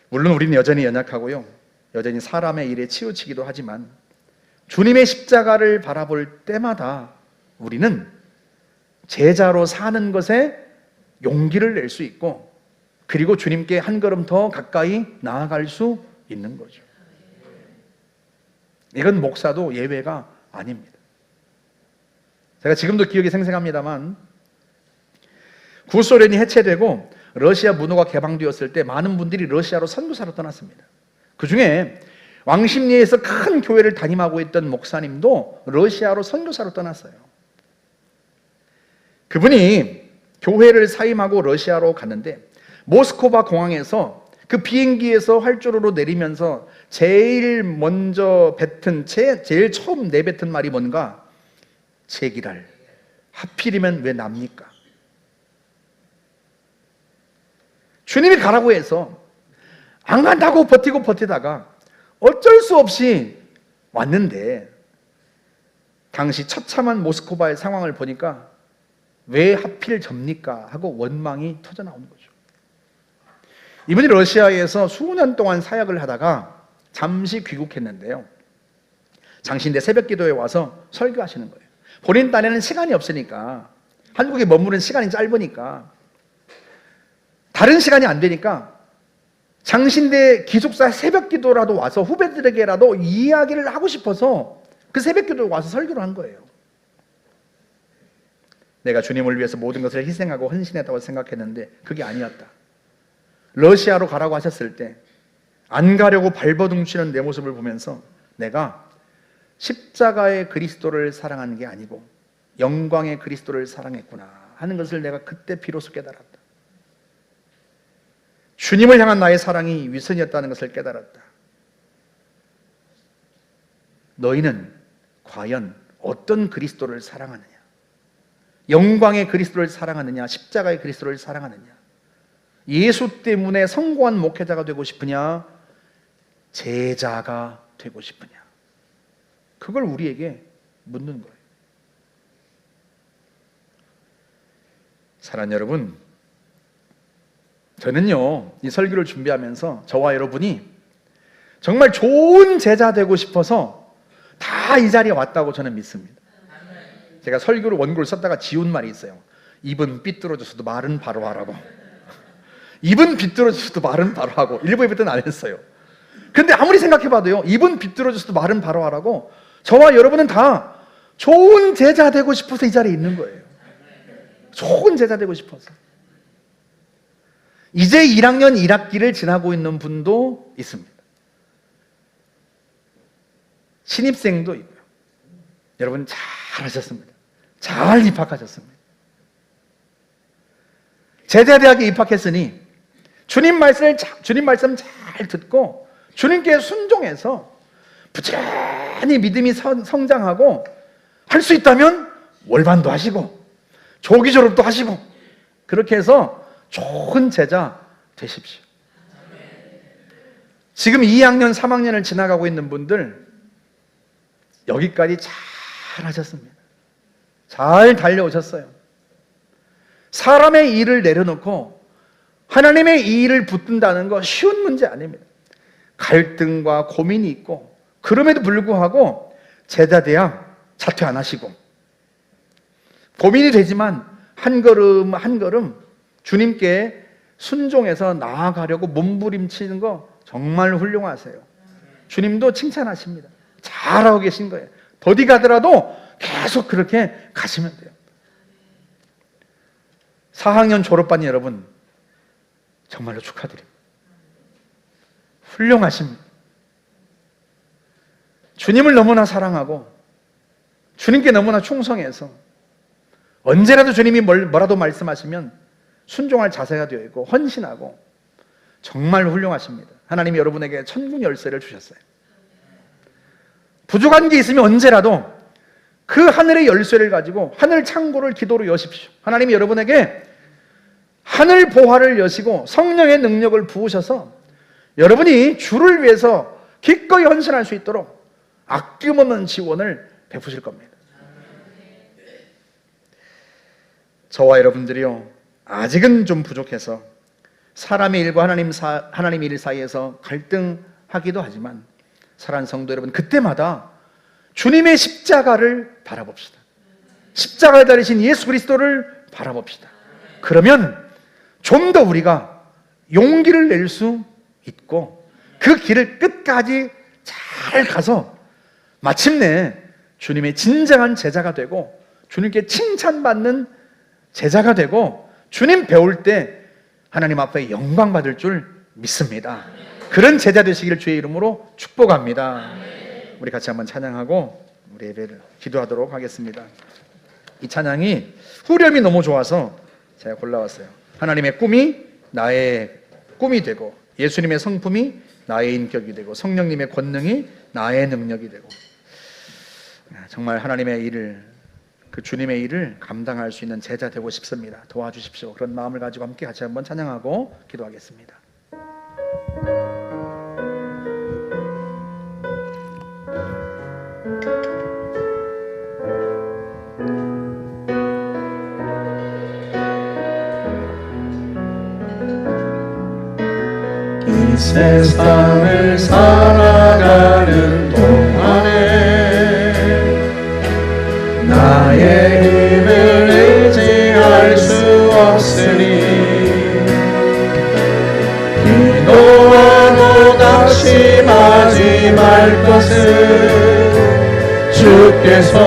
물론 우리는 여전히 연약하고요, 여전히 사람의 일에 치우치기도 하지만 주님의 십자가를 바라볼 때마다 우리는 제자로 사는 것에 용기를 낼 수 있고, 그리고 주님께 한 걸음 더 가까이 나아갈 수 있는 거죠. 이건 목사도 예외가 아닙니다. 제가 지금도 기억이 생생합니다만, 구소련이 해체되고 러시아 문호가 개방되었을 때 많은 분들이 러시아로 선교사로 떠났습니다. 그 중에 왕십리에서 큰 교회를 담임하고 있던 목사님도 러시아로 선교사로 떠났어요. 그분이 교회를 사임하고 러시아로 갔는데 모스크바 공항에서 그 비행기에서 활주로로 내리면서 제일 먼저 뱉은, 제일 처음 내뱉은 말이 뭔가? 제기랄, 하필이면 왜 납니까? 주님이 가라고 해서 안 간다고 버티다가 어쩔 수 없이 왔는데, 당시 처참한 모스크바의 상황을 보니까 왜 하필 접니까? 하고 원망이 터져나오는 거죠. 이분이 러시아에서 수년 동안 사역을 하다가 잠시 귀국했는데요, 장신대 새벽기도에 와서 설교하시는 거예요. 본인 딴에는 시간이 없으니까, 한국에 머무는 시간이 짧으니까, 다른 시간이 안 되니까 장신대 기숙사 새벽기도라도 와서 후배들에게라도 이야기를 하고 싶어서 그 새벽기도에 와서 설교를 한 거예요. 내가 주님을 위해서 모든 것을 희생하고 헌신했다고 생각했는데 그게 아니었다. 러시아로 가라고 하셨을 때 안 가려고 발버둥치는 내 모습을 보면서 내가 십자가의 그리스도를 사랑하는 게 아니고 영광의 그리스도를 사랑했구나 하는 것을 내가 그때 비로소 깨달았다. 주님을 향한 나의 사랑이 위선이었다는 것을 깨달았다. 너희는 과연 어떤 그리스도를 사랑하느냐? 영광의 그리스도를 사랑하느냐? 십자가의 그리스도를 사랑하느냐? 예수 때문에 성공한 목회자가 되고 싶으냐? 제자가 되고 싶으냐? 그걸 우리에게 묻는 거예요. 사랑하는 여러분, 저는요, 이 설교를 준비하면서 저와 여러분이 정말 좋은 제자 되고 싶어서 다 이 자리에 왔다고 저는 믿습니다. 제가 설교를 원고를 썼다가 지운 말이 있어요. 입은 삐뚤어졌어도 말은 바로 하라고. 입은 비뚤어졌어도 말은 바로 하고. 일부 예배 때는 안 했어요. 근데 아무리 생각해봐도요, 입은 비뚤어졌어도 말은 바로 하라고. 저와 여러분은 다 좋은 제자 되고 싶어서 이 자리에 있는 거예요. 좋은 제자 되고 싶어서. 이제 1학년 1학기를 지나고 있는 분도 있습니다. 신입생도 있고요. 여러분 잘하셨습니다. 잘 입학하셨습니다. 제자대학에 입학했으니 주님 말씀 잘 듣고 주님께 순종해서 부지런히 믿음이 성장하고 할 수 있다면 월반도 하시고 조기 졸업도 하시고 그렇게 해서 좋은 제자 되십시오. 지금 2학년, 3학년을 지나가고 있는 분들 여기까지 잘 하셨습니다. 잘 달려오셨어요. 사람의 일을 내려놓고 하나님의 일을 붙든다는 거 쉬운 문제 아닙니다. 갈등과 고민이 있고 그럼에도 불구하고 제자대학 자퇴 안 하시고 고민이 되지만 한 걸음 한 걸음 주님께 순종해서 나아가려고 몸부림치는 거 정말 훌륭하세요. 주님도 칭찬하십니다. 잘하고 계신 거예요. 더디 가더라도 계속 그렇게 가시면 돼요. 4학년 졸업반 여러분 정말로 축하드립니다. 훌륭하십니다. 주님을 너무나 사랑하고 주님께 너무나 충성해서 언제라도 주님이 뭐라도 말씀하시면 순종할 자세가 되어 있고 헌신하고 정말 훌륭하십니다. 하나님이 여러분에게 천국 열쇠를 주셨어요. 부족한 게 있으면 언제라도 그 하늘의 열쇠를 가지고 하늘 창고를 기도로 여십시오. 하나님이 여러분에게 하늘 보화를 여시고 성령의 능력을 부으셔서 여러분이 주를 위해서 기꺼이 헌신할 수 있도록 아낌없는 지원을 베푸실 겁니다. 저와 여러분들이요, 아직은 좀 부족해서 사람의 일과 하나님의 일 사이에서 갈등하기도 하지만 사랑하는 성도 여러분, 그때마다 주님의 십자가를 바라봅시다. 십자가에 달리신 예수 그리스도를 바라봅시다. 그러면 좀 더 우리가 용기를 낼 수 있고 그 길을 끝까지 잘 가서 마침내 주님의 진정한 제자가 되고 주님께 칭찬받는 제자가 되고 주님 배울 때 하나님 앞에 영광 받을 줄 믿습니다. 그런 제자 되시기를 주의 이름으로 축복합니다. 우리 같이 한번 찬양하고 우리 예배를 기도하도록 하겠습니다. 이 찬양이 후렴이 너무 좋아서 제가 골라왔어요. 하나님의 꿈이 나의 꿈이 되고 예수님의 성품이 나의 인격이 되고 성령님의 권능이 나의 능력이 되고 정말 하나님의 일을, 그 주님의 일을 감당할 수 있는 제자 되고 싶습니다. 도와주십시오. 그런 마음을 가지고 함께 같이 한번 찬양하고 기도하겠습니다. 이 세상을 살아가는 동안에 나의 힘을 의지할 수 없으니 기도하고 낙심하지 말 것을 주께서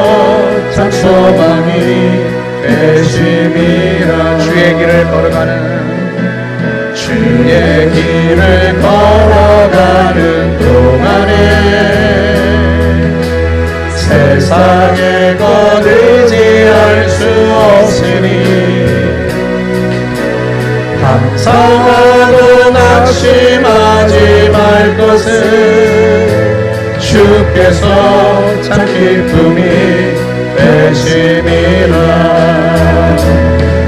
참 소망이 되심이라. 주의 길을 걸어가는 주의 길을 걸어가는 동안에 세상의 것 의지할 수 없으니 감사하고 낙심하지 말 것을 주께서 참 기쁨이 되심이라.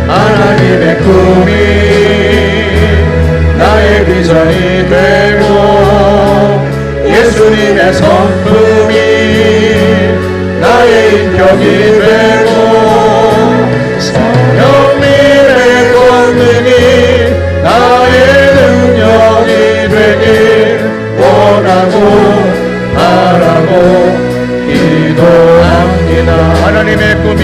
하나님의 꿈이 나의 비전이 되고 예수님의 성품이 나의 인격이 되고 성령님의 권능이 나의 능력이 되길 원하고 바라고 기도합니다. 하나님의 꿈이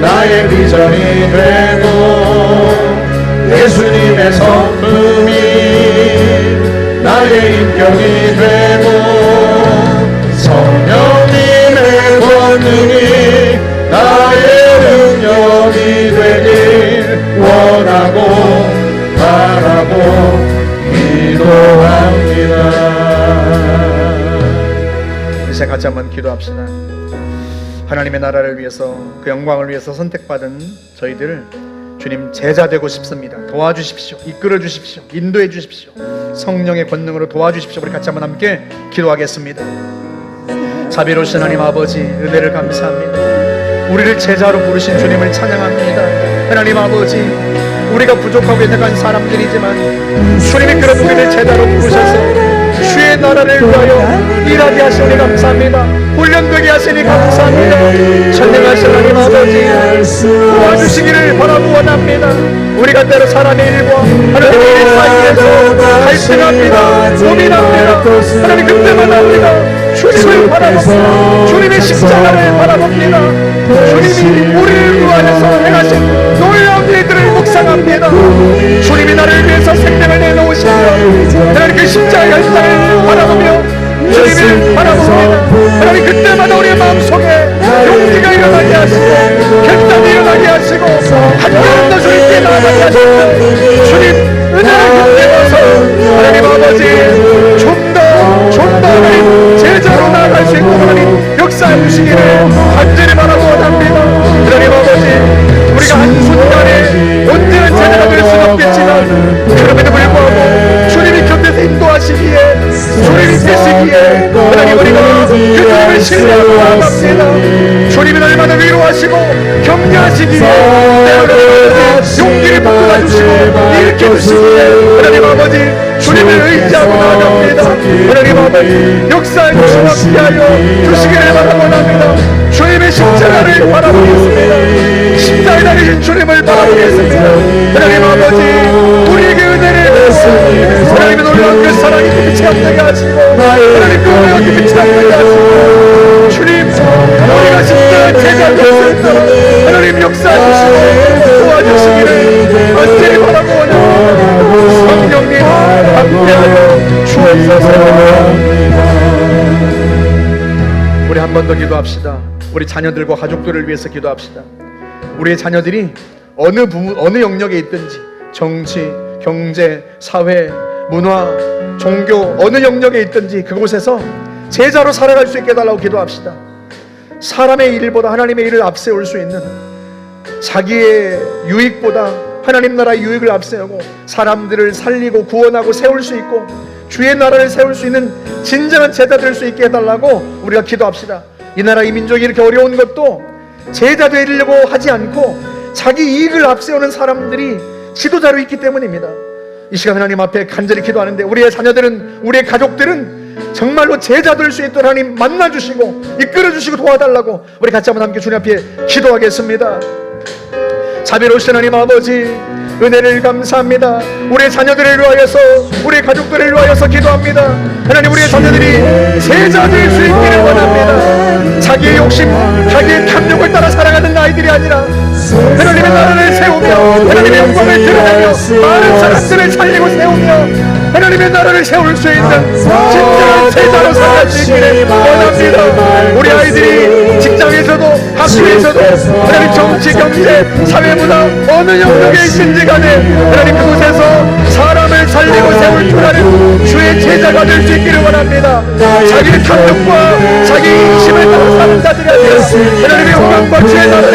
나의 비전이 되고 예수님의 성품이 나의 인격이 되고 성령님의 권능이 나의 능력이 되길 원하고 바라고 기도합니다. 이제 같이 한번 기도합시다. 하나님의 나라를 위해서 그 영광을 위해서 선택받은 저희들 주님 제자 되고 싶습니다. 도와주십시오. 이끌어 주십시오. 인도해 주십시오. 성령의 권능으로 도와주십시오. 우리 같이 한번 함께 기도하겠습니다. 자비로우신 하나님 아버지, 은혜를 감사합니다. 우리를 제자로 부르신 주님을 찬양합니다. 하나님 아버지, 우리가 부족하고 연약한 사람들이지만 주님이 그래도 우리를 제자로 부르셔서 주의 나라를 위하여 일하게 하시니 감사합니다. 훈련되게 하시니 감사합니다. 전능하신 하나님 아버지, 도와주시기를 바라고 원합니다. 우리가 때로 사람의 일과 하나님의 일 사이에서 갈등합니다. 고민합니다. 하나님, 그때마다 우리가 주님을 바라봅니다. 주님의 십자가를 바라봅니다. 주님이 우리를 위하여서 행하신 놀라운 일들을 묵상합니다. 주님이 나를 위해서 생명을 내놓으시며 하나님 그 십자가의 열상을 바라보며 주님을 바라봅니다. 하나님, 그때마다 우리의 마음속에 용기가 일어나게 하시고 결단이 일어나게 하시고 한 걸음 더 주님께 나아가게 하시고 주님 은혜를 베풀어서 하나님 아버지 좀 더 하나님 제자로 나아갈 수 있고 하나님 역사해 주시기를 간절히 바라고 원합니다. 하나님 아버지, 우리가 한순간에 온전한 제자가 될 수는 없겠지만 그럼에도 불구하고 주님이 곁에서 인도하시기에 주님이 계시기에 하나님 우리가 그 주님을 신뢰하고 나아갑니다. 주님이 날마다 위로하시고 격려하시기에 내가 용기를 북돋아 주시고 일으켜 주시기에 하나님 아버지 주님을 의지하고 나아갑니다. 하나님 아버지 역사에 주시고 피하여 주시기를 바라고 합니다. 주님의 십자가를 바라보겠습니다. 십자가에 달리신 주님을 바라보겠습니다. 하나님 아버지, 우리에게 은혜를 베푸시고 하나님의 놀라운 그 사랑이 빛이 안되게 하시고 하나님 그 은혜가 빛이 안되게 하시고 주님, 우리가 십자가 제자가 될수 있도록 하나님 역사해 주시고 도와주시기를 간절히 바라고 원합니다. 성령님 함께하여 주옵소서. 우리 한 번 더 기도합시다. 우리 자녀들과 가족들을 위해서 기도합시다. 우리의 자녀들이 어느 영역에 있든지 정치, 경제, 사회, 문화, 종교 어느 영역에 있든지 그곳에서 제자로 살아갈 수 있게 해달라고 기도합시다. 사람의 일보다 하나님의 일을 앞세울 수 있는, 자기의 유익보다 하나님 나라의 유익을 앞세우고 사람들을 살리고 구원하고 세울 수 있고 주의 나라를 세울 수 있는 진정한 제자 될 수 있게 해달라고 우리가 기도합시다. 이 나라 이 민족이 이렇게 어려운 것도 제자 되려고 하지 않고 자기 이익을 앞세우는 사람들이 지도자로 있기 때문입니다. 이 시간 하나님 앞에 간절히 기도하는데 우리의 자녀들은, 우리의 가족들은 정말로 제자 될 수 있도록 하나님 만나주시고 이끌어주시고 도와달라고 우리 같이 한번 함께 주님 앞에 기도하겠습니다. 자비로우신 하나님 아버지, 은혜를 감사합니다. 우리의 자녀들을 위하여서, 우리의 가족들을 위하여서 기도합니다. 하나님, 우리의 자녀들이 제자 될 수 있기를 원합니다. 자기의 욕심, 자기의 탐욕을 따라 살아가는 아이들이 아니라 하나님의 나라를 세우며 하나님의 영광을 드러내며 많은 사람들을 살리고 세우며 하나님의 나라를 세울 수 있는 진정한 제자로 살아갈 수 있기를 원합니다. 우리 아이들이 직장에서도 학교에서도 하나님 정치, 경제, 사회문화 어느 영역에 있든지 간에 하나님 그곳에서 사람을 살리고 세울 줄 아는 주의 제자가 될 수 있기를 원합니다. 자기의 탐욕과 자기 이심을 따라 사는 자들이 아니라 하나님의 영광과 주의 나라를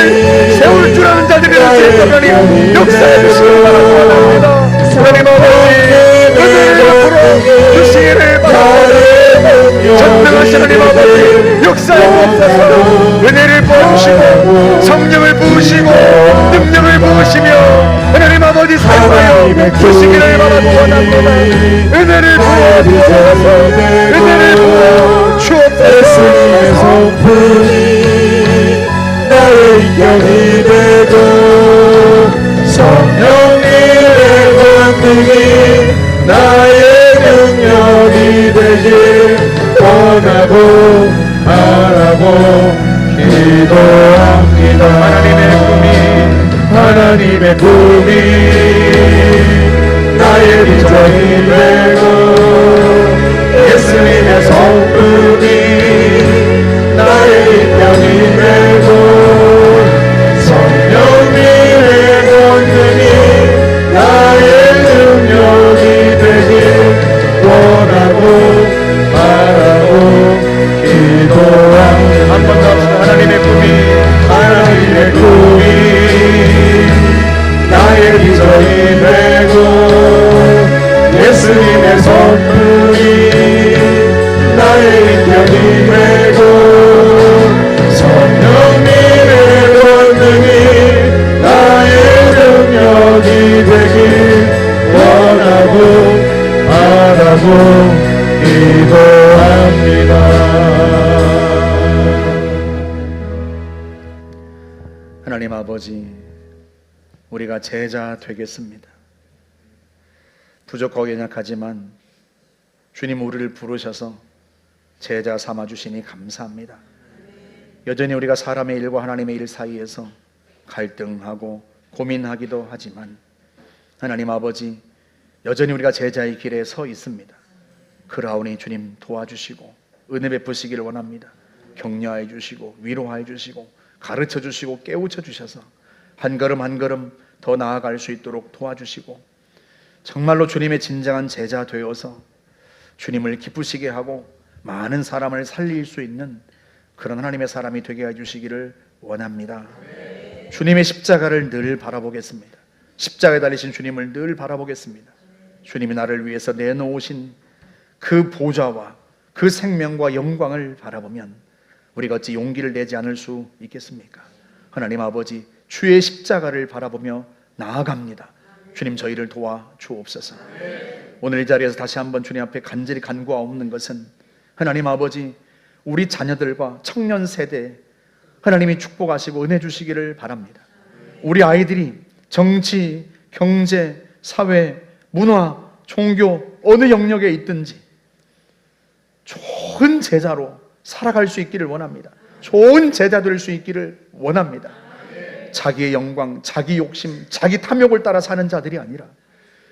세울 줄 아는 자들이 될 수 있도록 하나님 역사해 주시기를 바라고 원합니다. 하나님 아버지, 은혜를 베풀어 주시기를 바라옵니다. 전능하신 하나님 아버지, 역사에 부어주셔서 은혜를 부어주시고 성령을 부으시고 능력을 부으시며 하나님 아버지 사용하여 주시기를 바라고 원합니다. 은혜를 부어주셔서 은혜를 부어 주옵소서. 나의 인격이 되고 성령님의 권능이 나의 능력이 되길 원하고 바라고 기도합니다. 하나님의 꿈이 나의 비전이 되고 예수님의 성품이 나의 인격이 되고 성령님의 권능이 나의 능력이 되길 원하고 바라고 기도합니다. 한 번 더 합시다. 하나님의 꿈이 하나님의 꿈이 힘내고 성령님의 권능이 나의 능력이 되길 원하고 바라고 기도합니다. 하나님 아버지, 우리가 제자 되겠습니다. 부족하고 연약하지만 주님 우리를 부르셔서 제자 삼아주시니 감사합니다. 여전히 우리가 사람의 일과 하나님의 일 사이에서 갈등하고 고민하기도 하지만 하나님 아버지, 여전히 우리가 제자의 길에 서 있습니다. 그러하오니 주님 도와주시고 은혜 베푸시기를 원합니다. 격려해 주시고 위로해 주시고 가르쳐 주시고 깨우쳐 주셔서 한 걸음 한 걸음 더 나아갈 수 있도록 도와주시고 정말로 주님의 진정한 제자 되어서 주님을 기쁘시게 하고 많은 사람을 살릴 수 있는 그런 하나님의 사람이 되게 해주시기를 원합니다. 주님의 십자가를 늘 바라보겠습니다. 십자가에 달리신 주님을 늘 바라보겠습니다. 주님이 나를 위해서 내놓으신 그 보좌와 그 생명과 영광을 바라보면 우리가 어찌 용기를 내지 않을 수 있겠습니까? 하나님 아버지, 주의 십자가를 바라보며 나아갑니다. 주님 저희를 도와 주옵소서. 오늘 이 자리에서 다시 한번 주님 앞에 간절히 간구하옵는 것은 하나님 아버지, 우리 자녀들과 청년 세대에 하나님이 축복하시고 은혜 주시기를 바랍니다. 우리 아이들이 정치, 경제, 사회, 문화, 종교 어느 영역에 있든지 좋은 제자로 살아갈 수 있기를 원합니다. 좋은 제자 될 수 있기를 원합니다. 자기의 영광, 자기 욕심, 자기 탐욕을 따라 사는 자들이 아니라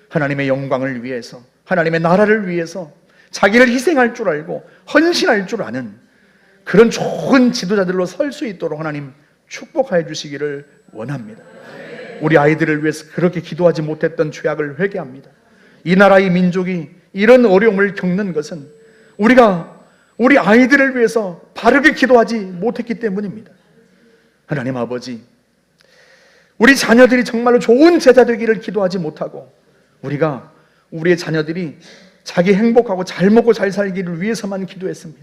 하나님의 영광을 위해서, 하나님의 나라를 위해서 자기를 희생할 줄 알고 헌신할 줄 아는 그런 좋은 지도자들로 설 수 있도록 하나님 축복하여 주시기를 원합니다. 우리 아이들을 위해서 그렇게 기도하지 못했던 죄악을 회개합니다. 이 나라, 이 민족이 이런 어려움을 겪는 것은 우리가 우리 아이들을 위해서 바르게 기도하지 못했기 때문입니다. 하나님 아버지, 우리 자녀들이 정말로 좋은 제자 되기를 기도하지 못하고 우리가 우리의 자녀들이 자기 행복하고 잘 먹고 잘 살기를 위해서만 기도했습니다.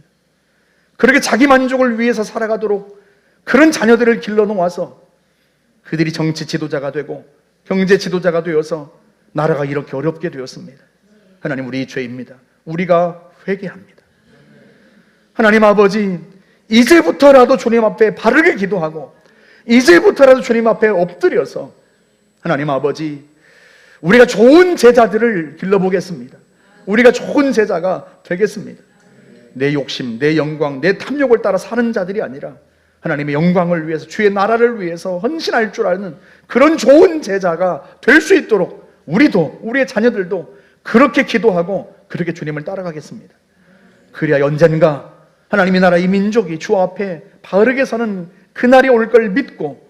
그렇게 자기 만족을 위해서 살아가도록 그런 자녀들을 길러 놓아서 그들이 정치 지도자가 되고 경제 지도자가 되어서 나라가 이렇게 어렵게 되었습니다. 하나님, 우리 죄입니다. 우리가 회개합니다. 하나님 아버지, 이제부터라도 주님 앞에 바르게 기도하고 이제부터라도 주님 앞에 엎드려서 하나님 아버지, 우리가 좋은 제자들을 길러보겠습니다. 우리가 좋은 제자가 되겠습니다. 내 욕심, 내 영광, 내 탐욕을 따라 사는 자들이 아니라 하나님의 영광을 위해서, 주의 나라를 위해서 헌신할 줄 아는 그런 좋은 제자가 될 수 있도록 우리도, 우리의 자녀들도 그렇게 기도하고 그렇게 주님을 따라가겠습니다. 그래야 언젠가 하나님의 나라, 이 민족이 주 앞에 바르게 서는 그날이 올 걸 믿고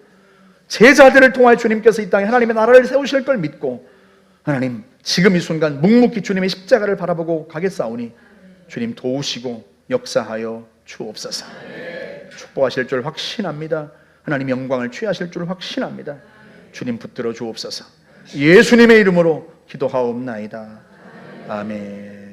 제자들을 통하여 주님께서 이 땅에 하나님의 나라를 세우실 걸 믿고 하나님, 지금 이 순간 묵묵히 주님의 십자가를 바라보고 가겠사오니 주님 도우시고 역사하여 주옵소서. 축복하실 줄 확신합니다. 하나님 영광을 취하실 줄 확신합니다. 주님 붙들어 주옵소서. 예수님의 이름으로 기도하옵나이다. 아멘.